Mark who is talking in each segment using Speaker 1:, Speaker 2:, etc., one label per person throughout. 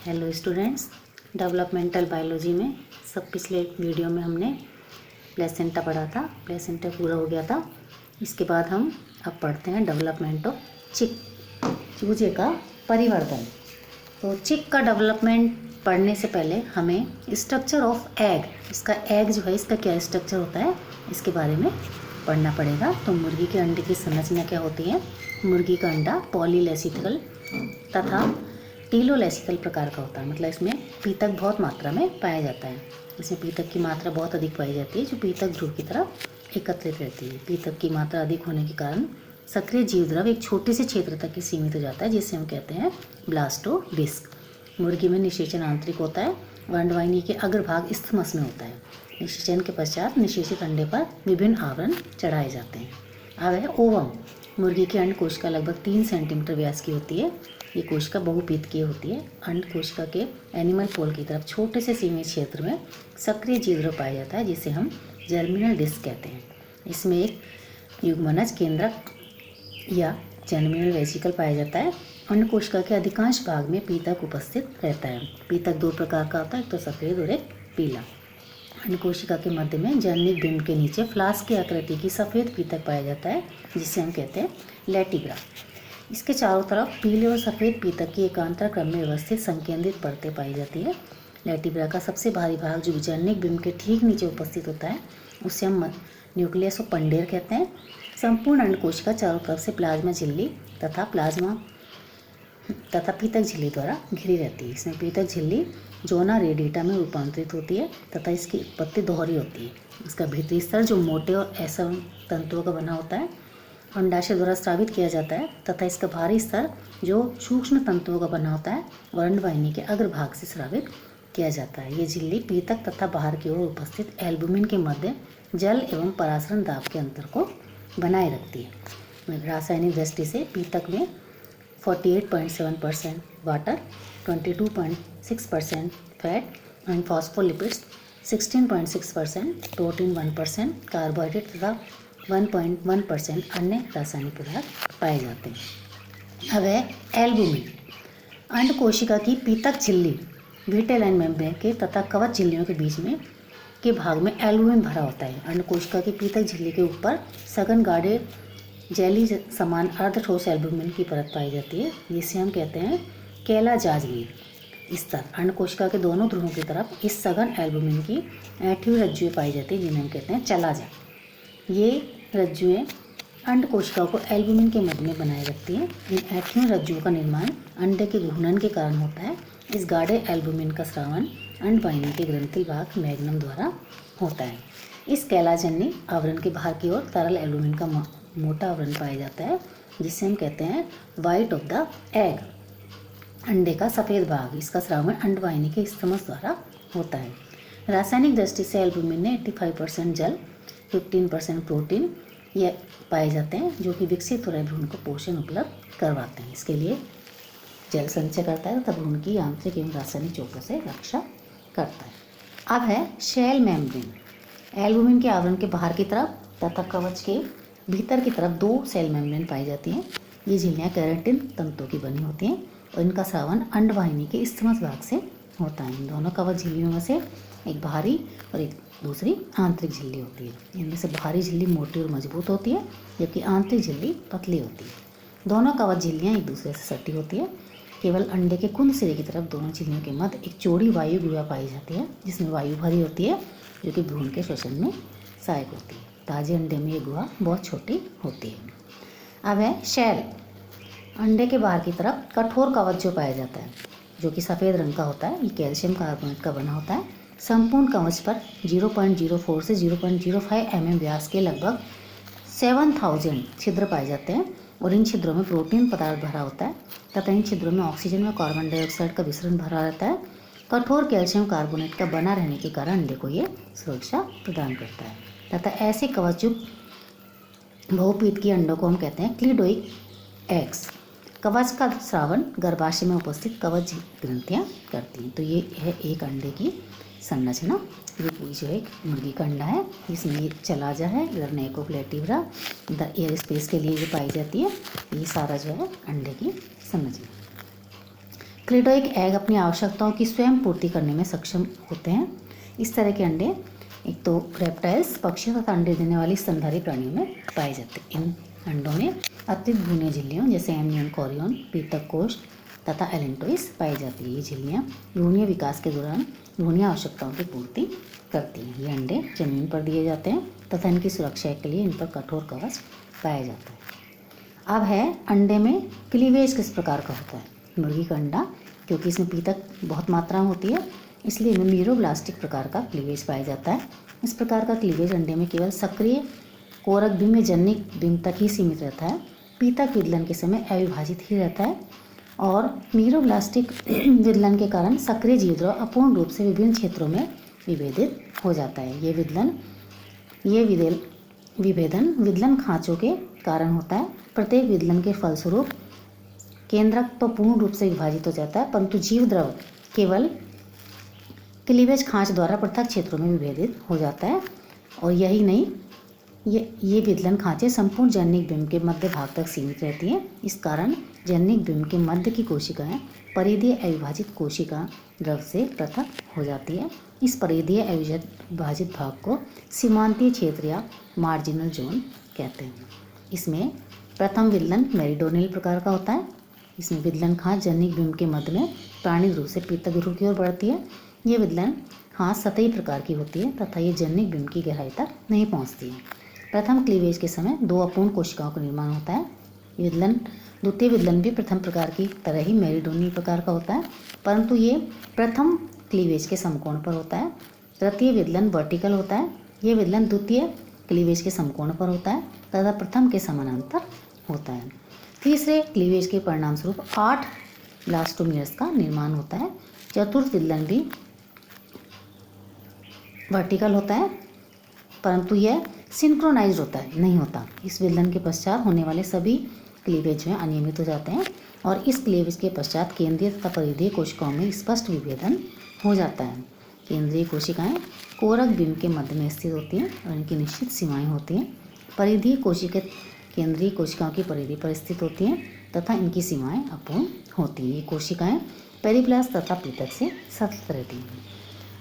Speaker 1: Hello students, developmental biology में पिछले video में हमने प्लेसेंटा पढ़ा था। प्लेसेंटा पूरा हो गया था। इसके बाद हम अब पढ़ते हैं डेवलपमेंट ऑफ चिक, चूजे का परिवर्तन। तो चिक का डेवलपमेंट पढ़ने से पहले हमें स्ट्रक्चर ऑफ एग, इसका एग जो है इसका क्या स्ट्रक्चर होता है इसके बारे में पढ़ना पड़ेगा। तो मुर्गी के अंडे की संरचना क्या होती है। मुर्गी का अंडा पॉलीलेसिकल तथा टीलोलेसिकल प्रकार का होता है, मतलब इसमें पीतक बहुत मात्रा में पाया जाता है। इसमें पीतक की मात्रा बहुत अधिक पाई जाती है जो पीतक ध्रुव की तरफ एकत्रित रहती है। पीतक की मात्रा अधिक होने के कारण सक्रिय जीवद्रव एक छोटे से क्षेत्र तक ही सीमित हो जाता है, जिसे हम कहते हैं ब्लास्टोडिस्क। मुर्गी में निषेचन आंतरिक होता है और अंडवाहिनी के अग्रभाग इस्थमस में होता है। निषेचन के पश्चात निषेचित अंडे पर विभिन्न आवरण चढ़ाए जाते हैं। अब है ओवम। मुर्गी की अंड कोशिका लगभग 3 सेंटीमीटर व्यास की होती है। ये कोशिका बहुपीतकीय होती है। अंड कोशिका के एनिमल पोल की तरफ छोटे से सीमित क्षेत्र में सक्रिय जीवद्रव पाया जाता है, जिसे हम जर्मिनल डिस्क कहते हैं। इसमें एक युग्मनज केंद्रक या जर्मिनल वेसिकल पाया जाता है। अंड कोशिका के अधिकांश भाग में पीतक उपस्थित रहता है। पीतक 2 प्रकार का होता है, एक तो सफ़ेद और एक पीला। अंड कोशिका के मध्य में जर्निक बिंब के नीचे फ्लास्क की आकृति की सफ़ेद पीतक पाया जाता है, जिसे हम कहते हैं लेटिग्रा। इसके चारों तरफ पीले और सफ़ेद पीतक की एकांतर क्रम में व्यवस्थित संकेंद्रित परतें पाई जाती है। लेटिब्रा का सबसे भारी भाग जो जर्निक बिंब के ठीक नीचे उपस्थित होता है उसे हम न्यूक्लियस ऑफ पंडेर कहते हैं। संपूर्ण अंड कोशिका चारों तरफ से प्लाज्मा झिल्ली तथा पीतक झिल्ली द्वारा घिरी रहती है। इसमें पीतक झिल्ली जोना रेडिटा में रूपांतरित होती है तथा इसकी उत्पत्ति दोहरी होती है। इसका भीतरी स्तर जो मोटे और असम तंतुओं का बना होता है अंडाशय द्वारा स्रावित किया जाता है तथा इसका बाहरी स्तर जो सूक्ष्म तंतुओं का बना होता है और अंडवाहिनी के अग्रभाग से स्रावित किया जाता है। ये झिल्ली पीतक तथा बाहर की ओर उपस्थित एल्बुमिन के मध्य जल एवं परासरण दाब के अंतर को बनाए रखती है। रासायनिक दृष्टि से पीतक में 48.7% water, 22.6% fat and phospholipids, 16.6% protein, 1% carbohydrate तथा 1.1% अन्य रासायनिक पदार्थ पाए जाते हैं। अब है एल्बुमिन। अंड कोशिका की पीतक झिल्ली विटेलाइन मेम्ब्रेन के तथा कवच झिल्लियों के बीच में के भाग में एल्बुमिन भरा होता है। अंड कोशिका की पीतक झिल्ली के ऊपर सघन गाढ़े जेली समान अर्धठोस एल्बुमिन की परत पाई जाती है, जिसे हम कहते हैं केलाजाजमीन स्तर। अंड कोशिका के दोनों ध्रुवों की तरफ इस सघन एल्बुमिन की ऐंठवीं रज्जुएं पाई जाती है, जिन्हें हम कहते हैं चलाजा। ये रज्जुएं अंड कोशिकाओं को एल्बुमिन के मध्य में बनाए रखती हैं। इन ऐंठवीं रज्जुओं का निर्माण अंडे के घूर्णन के कारण होता है। इस गाढ़े एल्बुमिन का स्रावन अंडवाहिनी के ग्रंथिल भाग मैग्नम द्वारा होता है। इस कैलाजन्य आवरण के बाहर की ओर तरल एल्बुमिन का मोटा आवरण पाया जाता है, जिसे हम कहते हैं वाइट ऑफ द एग, अंडे का सफ़ेद भाग। इसका स्रावन अंडवाहिनी के स्तमस द्वारा होता है। रासायनिक दृष्टि से एल्बुमिन में 85% जल, 15% प्रोटीन ये पाए जाते हैं, जो कि विकसित हो रहे भ्रूण को पोषण उपलब्ध करवाते हैं। इसके लिए जल संचय करता है तथा भ्रूण की आंतरिक एवं रासायनिक चोटों से रक्षा करता है। अब है शेल मेम्ब्रेन। एल्बुमिन के आवरण के बाहर की तरफ तथा कवच के भीतर की तरफ 2 सेल मेम्ब्रेन पाई जाती हैं। ये झिल्लियाँ केराटिन तंतुओं की बनी होती हैं और इनका स्रावन अंडवाहिनी के स्तमस भाग से होता है। इन दोनों कवच झिल्लियों में से एक बाहरी और एक दूसरी आंतरिक झिल्ली होती है। इनमें से बाहरी झिल्ली मोटी और मजबूत होती है, जबकि आंतरिक झिल्ली पतली होती है। दोनों कवच झिल्लियाँ एक दूसरे से सटी होती है। केवल अंडे के कुंद सिरे की तरफ दोनों झिल्लियों के मध्य एक चौड़ी वायु गुहा पाई जाती है, जिसमें वायु भरी होती है, जो कि भ्रूण के श्वसन में सहायक होती है। ताजे अंडे में ये गुहा बहुत छोटी होती है। अब है शेल। अंडे के बाहर की तरफ कठोर कवच जो पाया जाता है, जो कि सफ़ेद रंग का होता है। ये कैल्शियम कार्बोनेट का बना होता है। संपूर्ण कवच पर 0.04 से 0.05 mm व्यास के लगभग 7000 छिद्र पाए जाते हैं और इन छिद्रों में प्रोटीन पदार्थ भरा होता है तथा इन छिद्रों में ऑक्सीजन व कार्बन डाइऑक्साइड का मिश्रण भरा रहता है। कठोर कैल्शियम कार्बोनेट का बना रहने के कारण अंडे को ये सुरक्षा प्रदान करता है तथा ऐसे कवचयुक्त बहुपीतकीय अंडों को हम कहते हैं क्लिडोइक एग्स। कवच का स्रावन गर्भाशय में उपस्थित कवच ग्रंथियाँ करती हैं। तो ये है एक अंडे की संरचना। ये जो है मुर्गी का अंडा है, इसमें ये चलाजा है, इधर नेको लेटिब्रा, इधर एयर स्पेस के लिए ये पाई जाती है। ये सारा जो है अंडे की संरचना। क्लिटोइक एग अपनी आवश्यकताओं की स्वयं पूर्ति करने में सक्षम होते हैं। इस तरह के अंडे एक तो रेप्टाइल्स, पक्षियों तथा अंडे देने वाली स्तनधारी प्राणियों में पाए जाते हैं। इन अंडों में अतिरिक्त भ्रूणीय झिल्लियों जैसे एमनियन कोरियन, पीतक कोष तथा एलेंटोइस पाई जाती है। ये झिल्लियाँ भ्रूणीय विकास के दौरान भ्रूणीय आवश्यकताओं की पूर्ति करती हैं। ये अंडे जमीन पर दिए जाते हैं तथा इनकी सुरक्षा के लिए इन पर कठोर कवच पाया जाता है। अब है अंडे में क्लीवेज किस प्रकार का होता है। मुर्गी का अंडा, क्योंकि इसमें पीतक बहुत मात्रा में होती है, इसलिए इनमें मीरोब्लास्टिक प्रकार का क्लीवेज पाया जाता है। इस प्रकार का क्लीवेज अंडे में केवल सक्रिय कोरक बिंब में जनिक बिंब तक ही सीमित रहता है। पीतक विदलन के समय अविभाजित ही रहता है और मीरोब्लास्टिक विदलन के कारण सक्रिय जीवद्रव अपूर्ण रूप से विभिन्न क्षेत्रों में विभेदित हो जाता है। ये विभेदन विदलन खांचों के कारण होता है। प्रत्येक विदलन के फलस्वरूप केंद्रक तो पूर्ण रूप से विभाजित हो जाता है, परंतु जीवद्रव केवल क्लीवेज खांच द्वारा पृथक क्षेत्रों में विभेदित हो जाता है। और यही नहीं, ये विदलन खांचे संपूर्ण जननिक बिंब के मध्य भाग तक सीमित रहती हैं। इस कारण जननिक बिंब के मध्य की कोशिकाएं परिधीय अविभाजित कोशिका द्रव से पृथक हो जाती है। इस परिधीय अविभाजित भाग को सीमांतीय क्षेत्र या मार्जिनल जोन कहते हैं। इसमें प्रथम विदलन मेरिडोनियल प्रकार का होता है। इसमें विदलन खांच जननिक बिंब के मध्य में प्राणिक रूप से पीतक ध्रुव की ओर बढ़ती है। ये विदलन खांच सतही प्रकार की होती है तथा ये जननिक बिंब की गहराई तक नहीं पहुंचती है। प्रथम क्लीवेज के समय दो अपूर्ण कोशिकाओं का निर्माण होता है। द्वितीय विदलन भी प्रथम प्रकार की तरह ही मेरिडोनियल प्रकार का होता है, परंतु ये प्रथम क्लीवेज के समकोण पर होता है। तृतीय विदलन वर्टिकल होता है। ये विदलन द्वितीय क्लीवेज के समकोण पर होता है तथा प्रथम के समानांतर होता है। तीसरे क्लीवेज के परिणाम स्वरूप 8 ब्लास्टोमियर्स का निर्माण होता है। चतुर्थ विदलन भी वर्टिकल होता है, परंतु यह सिंक्रोनाइज नहीं होता। इस विदलन के पश्चात होने वाले सभी क्लीवेज जो हैं अनियमित हो जाते हैं और इस क्लीवेज के पश्चात केंद्रीय तथा परिधीय कोशिकाओं में स्पष्ट विभेदन हो जाता है। केंद्रीय कोशिकाएं कोरक बिंब के मध्य में स्थित होती हैं और इनकी निश्चित सीमाएं होती हैं। परिधीय कोशिकाएं केंद्रीय कोशिकाओं की परिधि पर स्थित होती हैं तथा इनकी सीमाएं अपूर्ण होती हैं। ये कोशिकाएं पेरिप्लास्ट तथा पीतक से सतत रहती हैं।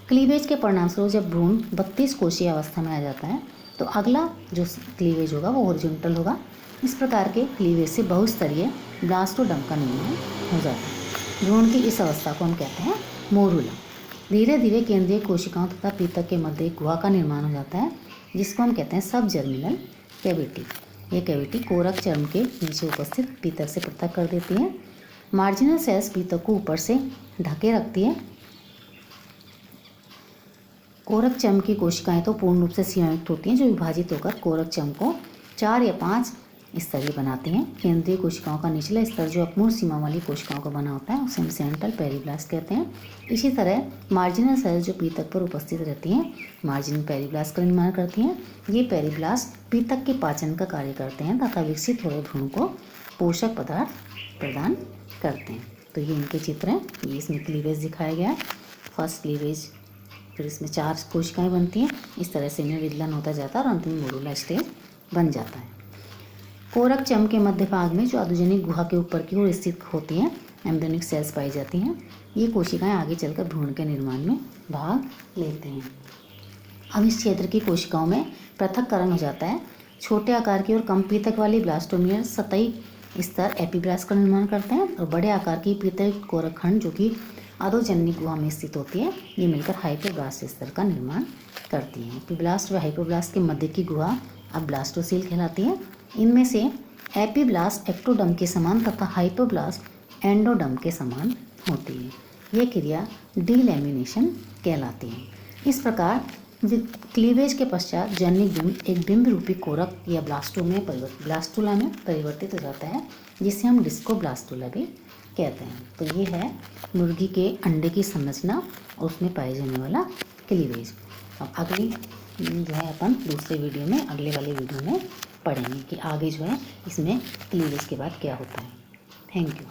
Speaker 1: क्लीवेज के परिणामस्वरूप जब भ्रूण 32 कोशीय अवस्था में आ जाता है तो अगला जो क्लीवेज होगा वो हॉरिजॉन्टल होगा। इस प्रकार के क्लीवेज से बहुस्तरीय ब्लास्टोडर्म का निर्माण हो जाता है। भ्रूण की इस अवस्था को हम कहते हैं मोरुला। धीरे धीरे केंद्रीय कोशिकाओं तथा पीतक के मध्य एक गुहा का निर्माण हो जाता है जिसको हम कहते हैं सब जर्मिनल कैविटी। यह कैविटी कोरक चर्म के नीचे उपस्थित पीतक से पृथक कर देती है। मार्जिनल सेल्स पीतक को ऊपर से ढके रखती है। कोरक चर्म की कोशिकाएं तो पूर्ण रूप से सीमायुक्त होती हैं जो विभाजित होकर कोरक चर्म को 4 या 5 स्तरीय बनाती हैं। केंद्रीय कोशिकाओं का निचला स्तर जो अपूर्ण सीमा वाली कोशिकाओं का बना होता है उसे हम सेंट्रल पेरिब्लास्ट कहते हैं। इसी तरह मार्जिनल सेल्स जो पीतक पर उपस्थित रहती हैं मार्जिनल पेरिब्लास्ट का निर्माण करती हैं। ये पेरिब्लास्ट पीतक के पाचन का कार्य करते हैं तथा विकसित हुए भ्रूण को पोषक पदार्थ प्रदान करते हैं। तो ये इनके चित्र हैं। ये इसमें क्लीवेज दिखाया गया है। फर्स्ट क्लीवेज, फिर इसमें 4 कोशिकाएं बनती हैं। इस तरह से इनमें विदलन होता जाता है और अंत में मोरुला स्टेज बन जाता है। कोरक चर्म के मध्य भाग में जो अधोजनिक गुहा के ऊपर की ओर स्थित होती हैं एम्ब्रियोनिक सेल्स पाई जाती हैं। ये कोशिकाएं आगे चलकर भ्रूण के निर्माण में भाग लेते हैं। अब इस क्षेत्र की कोशिकाओं में पृथक्करण हो जाता है। छोटे आकार की और कम पीतक वाली ब्लास्टोमियर सतही स्तर एपीब्लास्ट का निर्माण करते हैं और बड़े आकार की पीतक कोरक खंड जो कि अधोजनिक गुहा में स्थित होती है ये मिलकर हाइपोब्लास्ट स्तर का निर्माण करती हैं। एपीब्लास्ट व हाइपोब्लास्ट के मध्य की गुहा अब ब्लास्टोसील कहलाती है। इनमें से एपीब्लास्ट एक्टोडर्म के समान तथा हाइपोब्लास्ट एंडोडर्म के समान होती है। यह क्रिया डीलैमिनेशन कहलाती है। इस प्रकार क्लीवेज के पश्चात जननिक बिंब एक बिंब रूपी कोरक या ब्लास्टुला में परिवर्तित हो जाता है जिसे हम डिस्कोब्लास्टुला भी कहते हैं। तो ये है मुर्गी के अंडे की संरचना और उसमें पाए जाने वाला क्लीवेज। अब अगली जो है अपन दूसरे वीडियो में अगले वाले वीडियो में पढ़ेंगे कि आगे जो है इसमें क्लीवेज के बाद क्या होता है। Thank you.